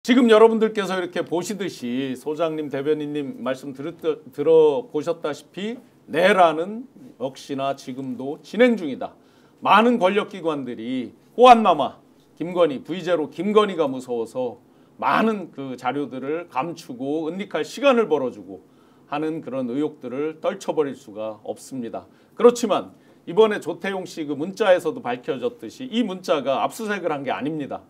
지금 여러분들께서 이렇게 보시듯이 소장님, 대변인님 말씀 들어보셨다시피 내란은 역시나 지금도 진행 중이다. 많은 권력기관들이 호환마마, 김건희, V제로 김건희가 무서워서 많은 그 자료들을 감추고 은닉할 시간을 벌어주고 하는 그런 의혹들을 떨쳐버릴 수가 없습니다. 그렇지만 이번에 조태용 씨 그 문자에서도 밝혀졌듯이 이 문자가 압수수색을 한 게 아닙니다.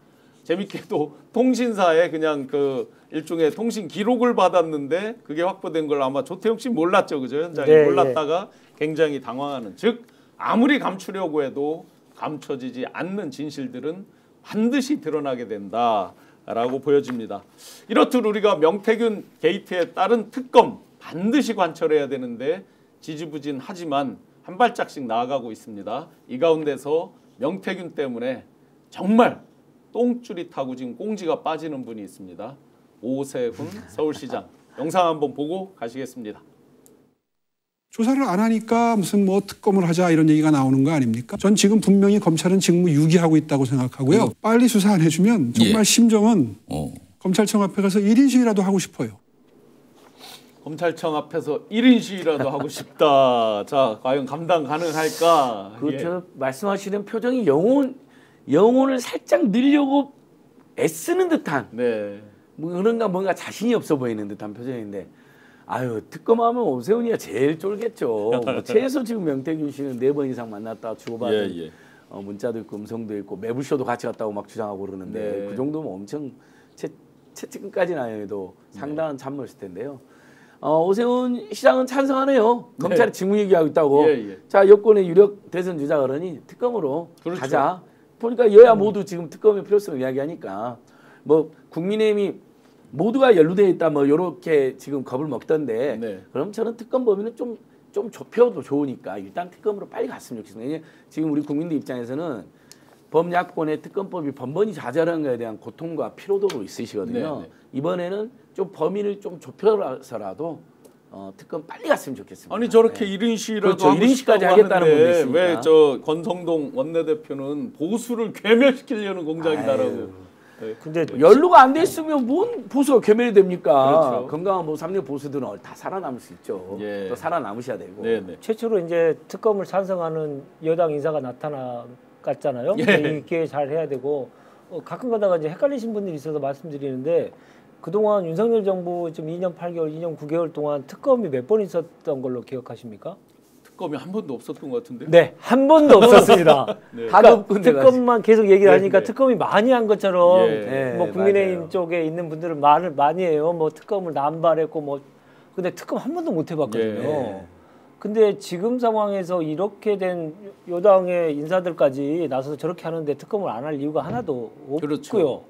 재밌게도 통신사에 그냥 그 일종의 통신 기록을 받았는데 그게 확보된 걸 아마 조태용 씨 몰랐죠, 그죠? 현장에 네, 몰랐다가 굉장히 당황하는, 즉 아무리 감추려고 해도 감춰지지 않는 진실들은 반드시 드러나게 된다라고 보여집니다. 이렇듯 우리가 명태균 게이트에 따른 특검 반드시 관철해야 되는데 지지부진하지만 한 발짝씩 나아가고 있습니다. 이 가운데서 명태균 때문에 정말 똥줄이 타고 지금 꽁지가 빠지는 분이 있습니다. 오세훈 서울시장. 영상 한번 보고 가시겠습니다. 조사를 안 하니까 무슨 뭐 특검을 하자 이런 얘기가 나오는 거 아닙니까? 전 지금 분명히 검찰은 직무 유기하고 있다고 생각하고요. 빨리 수사 안 해주면 정말 심정은 검찰청 앞에 가서 1인 시위라도 하고 싶어요. 검찰청 앞에서 1인 시위라도 하고 싶다. 자, 과연 감당 가능할까? 그렇죠. 말씀하시는 표정이 영혼을 살짝 늘려고 애쓰는 듯한 뭐 그런가 뭔가 자신이 없어 보이는 듯한 표정인데 아유 특검하면 오세훈이가 제일 쫄겠죠. 뭐 최소 지금 명태균 씨는 4번 이상 만났다 주고받은 문자도 있고 음성도 있고 매불쇼도 같이 갔다고 막 주장하고 그러는데 그 정도면 엄청 채찍까지는 아니어도 상당한 참모였을 텐데요. 오세훈 시장은 찬성하네요. 검찰이 직무 얘기하고 있다고. 자 여권의 유력 대선 주자 그러니 특검으로 가자. 보니까 여야 모두 지금 특검의 필요성을 이야기하니까 뭐 국민의힘이 모두가 연루되어 있다 뭐 이렇게 지금 겁을 먹던데 그럼 저는 특검 범위는 좀 좁혀도 좋으니까 일단 특검으로 빨리 갔으면 좋겠습니다. 왜냐하면 지금 우리 국민들 입장에서는 범야권의 특검법이 번번이 좌절한 것에 대한 고통과 피로도로 있으시거든요. 이번에는 좀 범위를 좀 좁혀서라도 특검 빨리 갔으면 좋겠습니다. 아니 저렇게 1인 시위라도 그렇죠. 1인 시까지 하겠다는 분도 있으니까. 왜 저 권성동 원내대표는 보수를 괴멸시키려는 공작이다라고. 근데 연루가 안 돼 있으면 뭔 보수가 괴멸이 됩니까? 그렇죠. 건강한 뭐 3대 보수들은 다 살아남을 수 있죠. 또 살아남으셔야 되고. 최초로 이제 특검을 찬성하는 여당 인사가 나타났잖아요. 이 기회에 잘 해야 되고 가끔 가다가 이제 헷갈리신 분들이 있어서 말씀드리는데 그동안 윤석열 정부 지금 2년 8개월, 2년 9개월 동안 특검이 몇 번 있었던 걸로 기억하십니까? 특검이 한 번도 없었던 것 같은데요? 네, 한 번도 없었습니다. 그러니까 특검만 계속 얘기를 하니까 특검이 많이 한 것처럼 뭐 국민의힘 맞아요. 쪽에 있는 분들은 말을 많이 해요. 뭐 특검을 남발했고 뭐 근데 특검 한 번도 못 해봤거든요. 근데 지금 상황에서 이렇게 된 여당의 인사들까지 나서서 저렇게 하는데 특검을 안 할 이유가 하나도 없고요.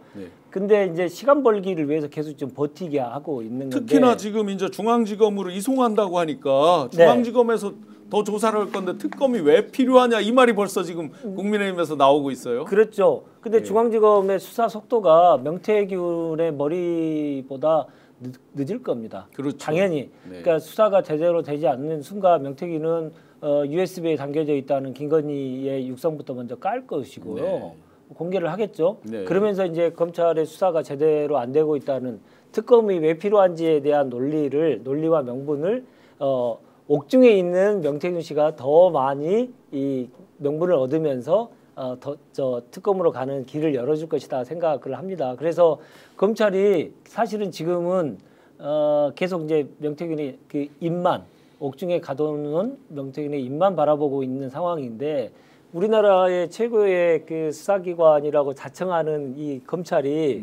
근데 이제 시간 벌기를 위해서 계속 좀 버티게 하고 있는 건데 특히나 지금 이제 중앙지검으로 이송한다고 하니까 중앙지검에서 더 조사를 할 건데 특검이 왜 필요하냐 이 말이 벌써 지금 국민의힘에서 나오고 있어요. 그렇죠. 근데 중앙지검의 수사 속도가 명태균의 머리보다 늦을 겁니다. 그렇죠. 당연히. 그러니까 수사가 제대로 되지 않는 순간 명태균은 USB에 담겨져 있다는 김건희의 육성부터 먼저 깔 것이고요. 공개를 하겠죠. 그러면서 이제 검찰의 수사가 제대로 안 되고 있다는 특검이 왜 필요한지에 대한 논리와 명분을 옥중에 있는 명태균 씨가 더 많이 이 명분을 얻으면서 저 특검으로 가는 길을 열어줄 것이다 생각을 합니다. 그래서 검찰이 사실은 지금은 계속 이제 명태균이 그 입만 옥중에 가둬놓은 명태균의 입만 바라보고 있는 상황인데 우리나라의 최고의 그 수사기관이라고 자청하는 이 검찰이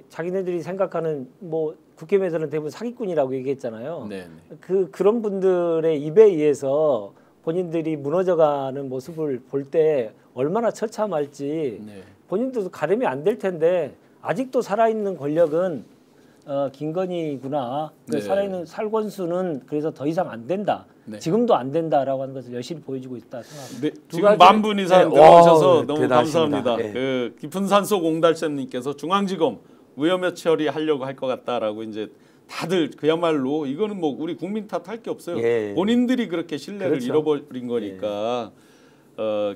자기네들이 생각하는 뭐 국힘에서는 대부분 사기꾼이라고 얘기했잖아요. 그런 분들의 입에 의해서 본인들이 무너져가는 모습을 볼 때 얼마나 처참할지 본인들도 가늠이 안 될 텐데 아직도 살아있는 권력은 김건희구나. 살아있는 살권수는 그래서 더 이상 안 된다. 지금도 안 된다라고 하는 것을 여실히 보여주고 있다 생각합니다. 지금 10,000분 이상 들어오셔서 너무 대단하십니다. 감사합니다. 그 깊은 산속 옹달샘님께서 중앙지검 무혐의 처리하려고 할 것 같다라고 이제 다들 그야말로 이거는 뭐 우리 국민 탓할 게 없어요. 본인들이 그렇게 신뢰를 잃어버린 거니까.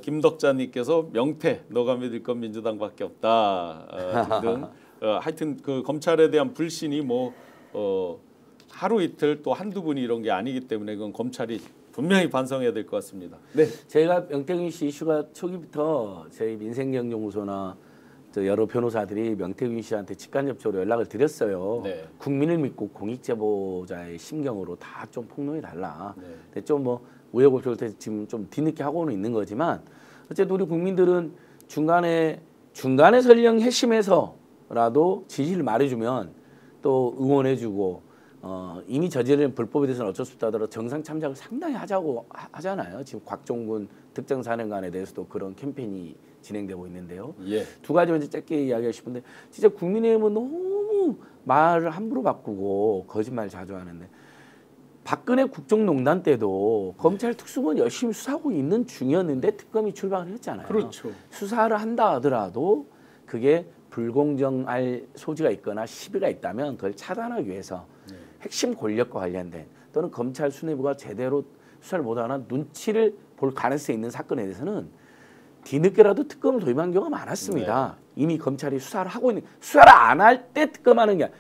김덕자님께서 명태 너가 믿을 건 민주당밖에 없다 등등 하여튼 그 검찰에 대한 불신이 뭐 하루 이틀 또 한두 분이 이런 게 아니기 때문에 그건 검찰이 분명히 반성해야 될 것 같습니다. 네, 제가 명태균 씨 이슈가 초기부터 저희 민생경영연구소나 여러 변호사들이 명태균 씨한테 직간접적으로 연락을 드렸어요. 네. 국민을 믿고 공익제보자의 심경으로 다 좀 폭로해 달라. 네. 근데 좀 뭐 우여곡절 때 지금 좀 뒤늦게 하고는 있는 거지만 어쨌든 우리 국민들은 중간에 설령 핵심에서라도 지지를 말해주면 또 응원해주고 이미 저지른 불법에 대해서는 어쩔 수 없다 하더라도 정상 참작을 상당히 하자고 하잖아요. 지금 곽종군 특정사령관에 대해서도 그런 캠페인이 진행되고 있는데요. 예. 두 가지 먼저 짧게 이야기하고 싶은데 진짜 국민의힘은 너무 말을 함부로 바꾸고 거짓말 자주 하는데 박근혜 국정농단 때도 검찰 특수본 열심히 수사하고 있는 중이었는데 특검이 출발을 했잖아요. 그렇죠. 수사를 한다 하더라도 그게 불공정할 소지가 있거나 시비가 있다면 그걸 차단하기 위해서 핵심 권력과 관련된 또는 검찰 수뇌부가 제대로 수사를 못하거나 눈치를 볼 가능성이 있는 사건에 대해서는 뒤늦게라도 특검을 도입한 경우가 많았습니다. 네. 이미 검찰이 수사를 하고 있는 수사를 안 할 때 특검하는 게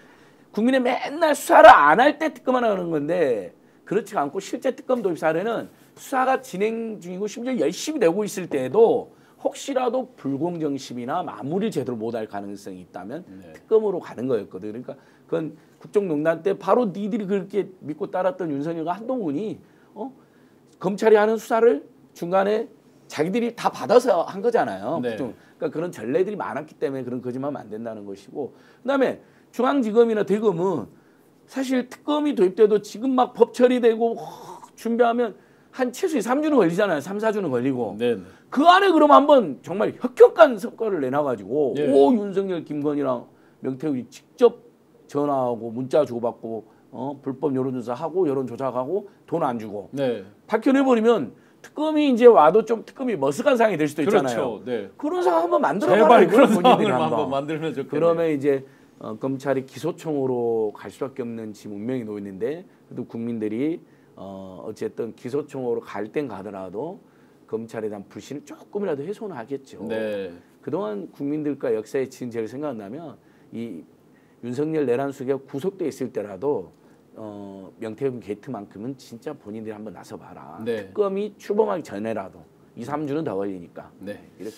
국민의 맨날 수사를 안 할 때 특검하는 건데 그렇지가 않고 실제 특검 도입 사례는 수사가 진행 중이고 심지어 열심히 되고 있을 때에도 혹시라도 불공정 시비나 마무리를 제대로 못할 가능성이 있다면 특검으로 가는 거였거든요. 그러니까 그건 국정농단 때 바로 니들이 그렇게 믿고 따랐던 윤석열과 한동훈이 검찰이 하는 수사를 중간에 자기들이 다 받아서 한 거잖아요. 네. 그러니까 그런 전례들이 많았기 때문에 그런 거짓말하면 안 된다는 것이고 그다음에 중앙지검이나 대검은 사실 특검이 도입돼도 지금 막 법 처리되고 준비하면 한 최소 3주는 걸리잖아요. 3, 4주는 걸리고. 네네. 그 안에 그럼 한번 정말 혁혁한 성과를 내놔가지고 네. 오 윤석열, 김건희랑 명태균이 직접 전화하고 문자 주고받고 불법 여론조사하고 여론조작하고 돈 안 주고 네. 밝혀내버리면 특검이 이제 와도 좀 특검이 머쓱한 상황이 될 수도 있잖아요. 그렇죠. 네. 그런 상황 한번 만들어봐요. 제발 그런 상황을 한번 만들면 좋겠네요. 그러면 이제 검찰이 기소청으로 갈 수밖에 없는 지금 운명이 놓여 있는데 그래도 국민들이 어쨌든 기소청으로 갈 땐 가더라도 검찰에 대한 불신을 조금이라도 해소는 하겠죠. 네. 그동안 국민들과 역사에 지은 죄를 생각한다면 이 윤석열 내란 수기가 구속돼 있을 때라도 명태균 게이트만큼은 진짜 본인들이 한번 나서봐라. 네. 특검이 출범하기 전에라도 2, 3주는 더 걸리니까. 네. 이렇게.